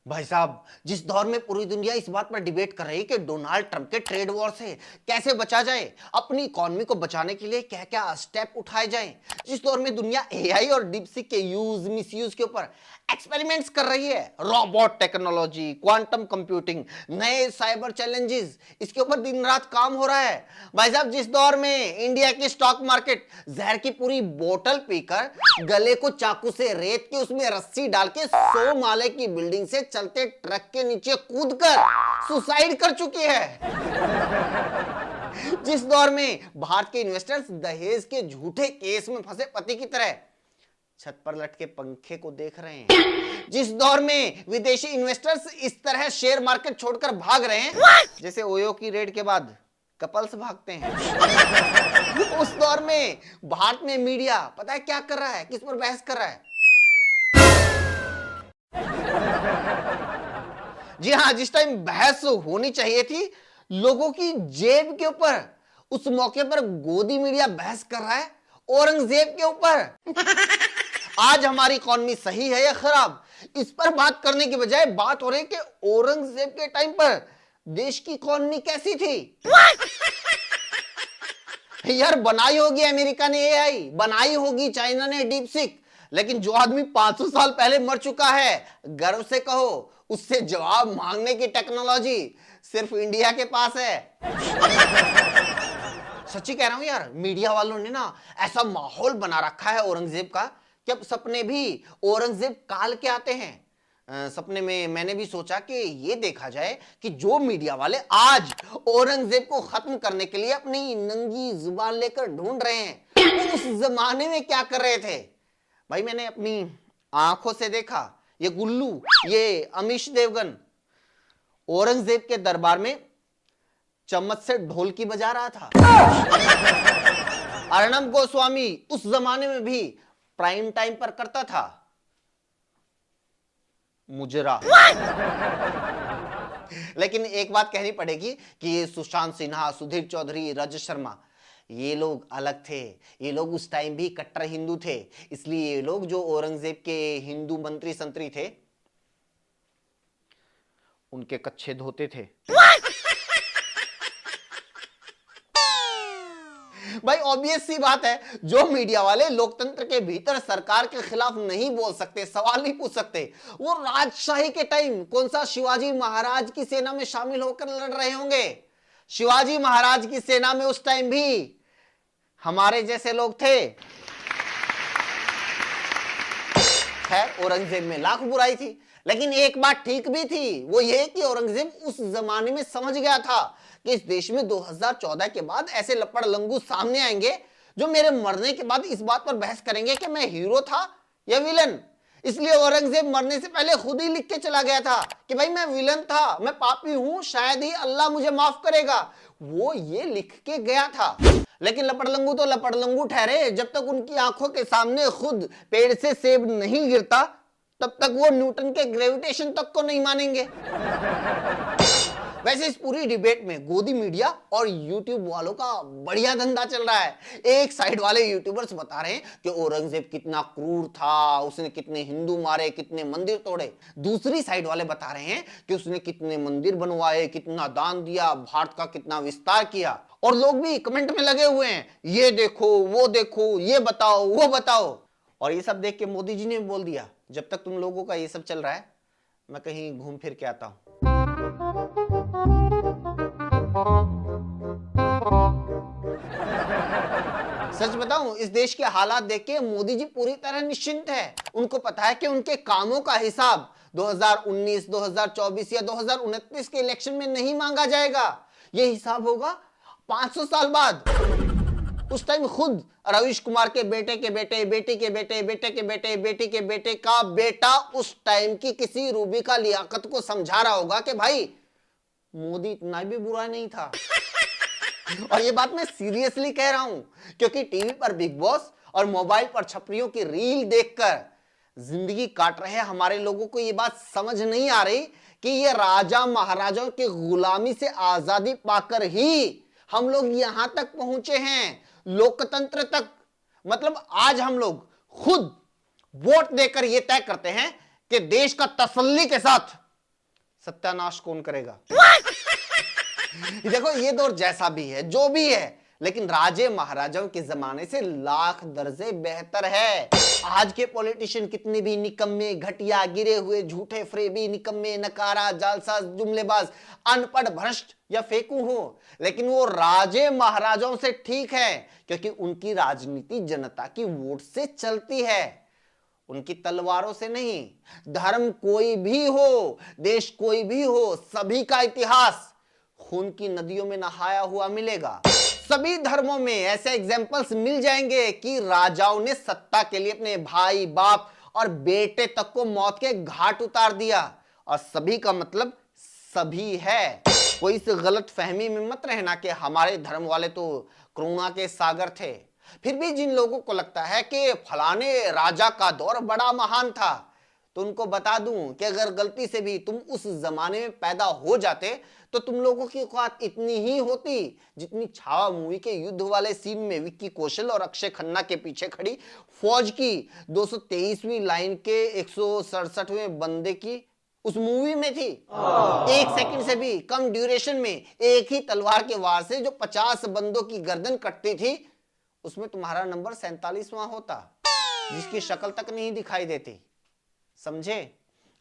भाई साहब, जिस दौर में पूरी दुनिया इस बात पर डिबेट कर रही है कि डोनाल्ड ट्रंप के ट्रेड वॉर से कैसे बचा जाए, अपनी इकोनॉमी को बचाने के लिए क्या क्या स्टेप उठाए जाएं, जिस दौर में दुनिया एआई और डीपसीक के यूज मिसयूज के ऊपर एक्सपेरिमेंट्स कर रही है, रोबोट टेक्नोलॉजी, क्वांटम कंप्यूटिंग, नए साइबर चैलेंजेस, इसके ऊपर दिन रात काम हो रहा है। भाई साहब, जिस दौर में इंडिया की स्टॉक मार्केट जहर की पूरी बोतल पीकर गले को चाकू से रेत के उसमें रस्सी डाल के 100 माले की बिल्डिंग से चलते ट्रक के नीचे कूदकर सुसाइड कर चुकी है, जिस दौर में भारत के इन्वेस्टर्स दहेज के झूठे केस में फंसे पति की तरह छत पर लटके पंखे को देख रहे हैं, जिस दौर में विदेशी इन्वेस्टर्स इस तरह शेयर मार्केट छोड़कर भाग रहे हैं जैसे ओयो की रेड के बाद कपल्स भागते हैं, उस दौर में भारत में मीडिया पता है क्या कर रहा है, किस पर बहस कर रहा है? जी हां, जिस टाइम बहस होनी चाहिए थी लोगों की जेब के ऊपर, उस मौके पर गोदी मीडिया बहस कर रहा है औरंगजेब के ऊपर। आज हमारी इकोनॉमी सही है या खराब, इस पर बात करने के बजाय बात हो रही है कि औरंगजेब के टाइम पर देश की इकोनॉमी कैसी थी। यार, बनाई होगी अमेरिका ने एआई, बनाई होगी चाइना ने डीपसीक, लेकिन जो आदमी 500 साल पहले मर चुका है, गर्व से कहो उससे जवाब मांगने की टेक्नोलॉजी सिर्फ इंडिया के पास है। सच्ची कह रहा हूं यार, मीडिया वालों ने ना ऐसा माहौल बना रखा है औरंगजेब का कि अब सपने भी औरंगजेब काल के आते हैं। सपने में मैंने भी सोचा कि ये देखा जाए कि जो मीडिया वाले आज औरंगजेब को खत्म करने के लिए अपनी नंगी जुबान लेकर ढूंढ रहे हैं, वो उस जमाने में क्या कर रहे थे। भाई, मैंने अपनी आंखों से देखा, ये गुल्लू, ये अमीश देवगन औरंगजेब के दरबार में चम्मच से ढोलकी बजा रहा था। अर्णब गोस्वामी उस जमाने में भी प्राइम टाइम पर करता था मुजरा। लेकिन एक बात कहनी पड़ेगी कि ये सुशांत सिन्हा, सुधीर चौधरी, रजत शर्मा, ये लोग अलग थे। ये लोग उस टाइम भी कट्टर हिंदू थे, इसलिए ये लोग जो औरंगजेब के हिंदू मंत्री संतरी थे उनके कच्छे धोते थे। भाई, ऑब्वियस सी बात है, जो मीडिया वाले लोकतंत्र के भीतर सरकार के खिलाफ नहीं बोल सकते, सवाल नहीं पूछ सकते, वो राजशाही के टाइम कौन सा शिवाजी महाराज की सेना में शामिल होकर लड़ रहे होंगे? शिवाजी महाराज की सेना में उस टाइम भी हमारे जैसे लोग थे। खैर, औरंगजेब में लाख बुराई थी, लेकिन एक बात ठीक भी थी, वो ये कि औरंगजेब उस जमाने में समझ गया था कि इस देश में 2014 के बाद ऐसे लपड़ लंगू सामने आएंगे जो मेरे मरने के बाद इस बात पर बहस करेंगे कि मैं हीरो था या विलन। इसलिए औरंगजेब मरने से पहले खुद ही लिख के चला गया था कि भाई मैं विलन था, मैं पापी हूं, शायद ही अल्लाह मुझे माफ करेगा। वो ये लिख के गया था। लेकिन लपड़लंगू तो लपड़लंगू ठहरे जब तक उनकी आंखों के सामने खुद पेड़ से सेब नहीं गिरता, तब तक वो न्यूटन के ग्रेविटेशन तक को नहीं मानेंगे। वैसे इस पूरी डिबेट में गोदी मीडिया और यूट्यूब वालों का बढ़िया धंधा चल रहा है। एक साइड वाले यूट्यूबर्स बता रहे हैं कि औरंगजेब कितना क्रूर था, उसने कितने हिंदू मारे, कितने मंदिर तोड़े। दूसरी साइड वाले बता रहे हैं कि उसने कितने मंदिर बनवाए, कितना दान दिया, भारत का कितना विस्तार किया। और लोग भी कमेंट में लगे हुए हैं, ये देखो, वो देखो, ये बताओ, वो बताओ। और ये सब देख के मोदी जी ने बोल दिया, जब तक तुम लोगों का ये सब चल रहा है, मैं कहीं घूम फिर के आता हूं। सच बताऊं, इस देश के हालात देख के मोदी जी पूरी तरह निश्चिंत है। उनको पता है कि उनके कामों का हिसाब 2019, 2024 या 2029 के इलेक्शन में नहीं मांगा जाएगा। यह हिसाब होगा 500 साल बाद। उस टाइम खुद रवीश कुमार के बेटे के बेटे, बेटी के बेटे, बेटे के बेटे, बेटी के बेटे का बेटा उस टाइम की किसी रूबी का लियाकत को समझा रहा होगा कि भाई मोदी इतना भी बुरा नहीं था। और ये बात मैं सीरियसली कह रहा हूं, क्योंकि टीवी पर बिग बॉस और मोबाइल पर छपरियों की रील देखकर जिंदगी काट रहे हमारे लोगों को ये बात समझ नहीं आ रही कि ये राजा महाराजाओं की गुलामी से आजादी पाकर ही हम लोग यहां तक पहुंचे हैं, लोकतंत्र तक। मतलब आज हम लोग खुद वोट देकर यह तय करते हैं कि देश का तसल्ली के साथ सत्यानाश कौन करेगा? देखो, ये दौर जैसा भी है, जो भी है, लेकिन राजे महाराजाओं के जमाने से लाख दर्जे बेहतर है। आज के पॉलिटिशियन कितने भी निकम्मे, घटिया, गिरे हुए, झूठे, फ्रेबी, निकम्मे, नकारा, जालसाज, जुमलेबाज, अनपढ़, भ्रष्ट या फेकू हो, लेकिन वो राजे महाराजाओं से ठीक है, क्योंकि उनकी राजनीति जनता की वोट से चलती है, उनकी तलवारों से नहीं। धर्म कोई भी हो, देश कोई भी हो, सभी का इतिहास खून की नदियों में नहाया हुआ मिलेगा। सभी धर्मों में ऐसे एग्जाम्पल्स मिल जाएंगे कि राजाओं ने सत्ता के लिए अपने भाई, बाप और बेटे तक को मौत के घाट उतार दिया। और सभी का मतलब सभी है। कोई इस गलत फहमी में मत रहना कि हमारे धर्म वाले तो करुणा के सागर थे। फिर भी जिन लोगों को लगता है कि फलाने राजा का दौर बड़ा महान था, तो उनको बता दूं कि अगर गलती से भी तुम उस जमाने में पैदा हो जाते तो तुम लोगों की औकात इतनी ही होती जितनी छावा मूवी के युद्ध वाले सीन में विक्की कौशल और अक्षय खन्ना के पीछे खड़ी फौज की 223वीं लाइन के 167वें बंदे की उस मूवी में थी। एक सेकंड से भी कम ड्यूरेशन में एक ही तलवार के वार से जो 50 बंदों की गर्दन कटती थी, उसमें तुम्हारा नंबर 47वां होता, जिसकी शक्ल तक नहीं दिखाई देती। समझे?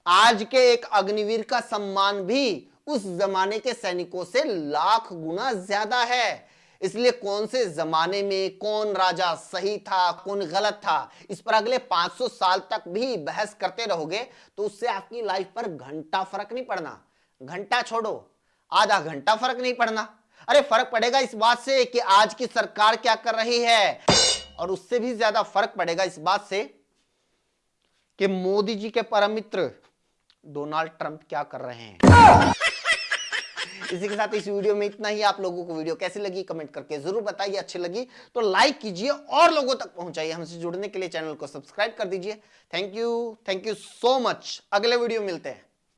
आज के एक अग्निवीर का सम्मान भी उस जमाने के सैनिकों से लाख गुना ज्यादा है। इसलिए कौन से जमाने में कौन राजा सही था, कौन गलत था, इस पर अगले 500 साल तक भी बहस करते रहोगे तो उससे आपकी लाइफ पर घंटा फर्क नहीं पड़ना। घंटा छोड़ो, आधा घंटा फर्क नहीं पड़ना। अरे फर्क पड़ेगा इस बात से कि आज की सरकार क्या कर रही है, और उससे भी ज्यादा फर्क पड़ेगा इस बात से कि मोदी जी के परम मित्र डोनाल्ड ट्रंप क्या कर रहे हैं। इसी के साथ इस वीडियो में इतना ही। आप लोगों को वीडियो कैसी लगी कमेंट करके जरूर बताइए। अच्छी लगी तो लाइक कीजिए और लोगों तक पहुंचाइए। हमसे जुड़ने के लिए चैनल को सब्सक्राइब कर दीजिए। Thank you so much. अगले वीडियो मिलते हैं।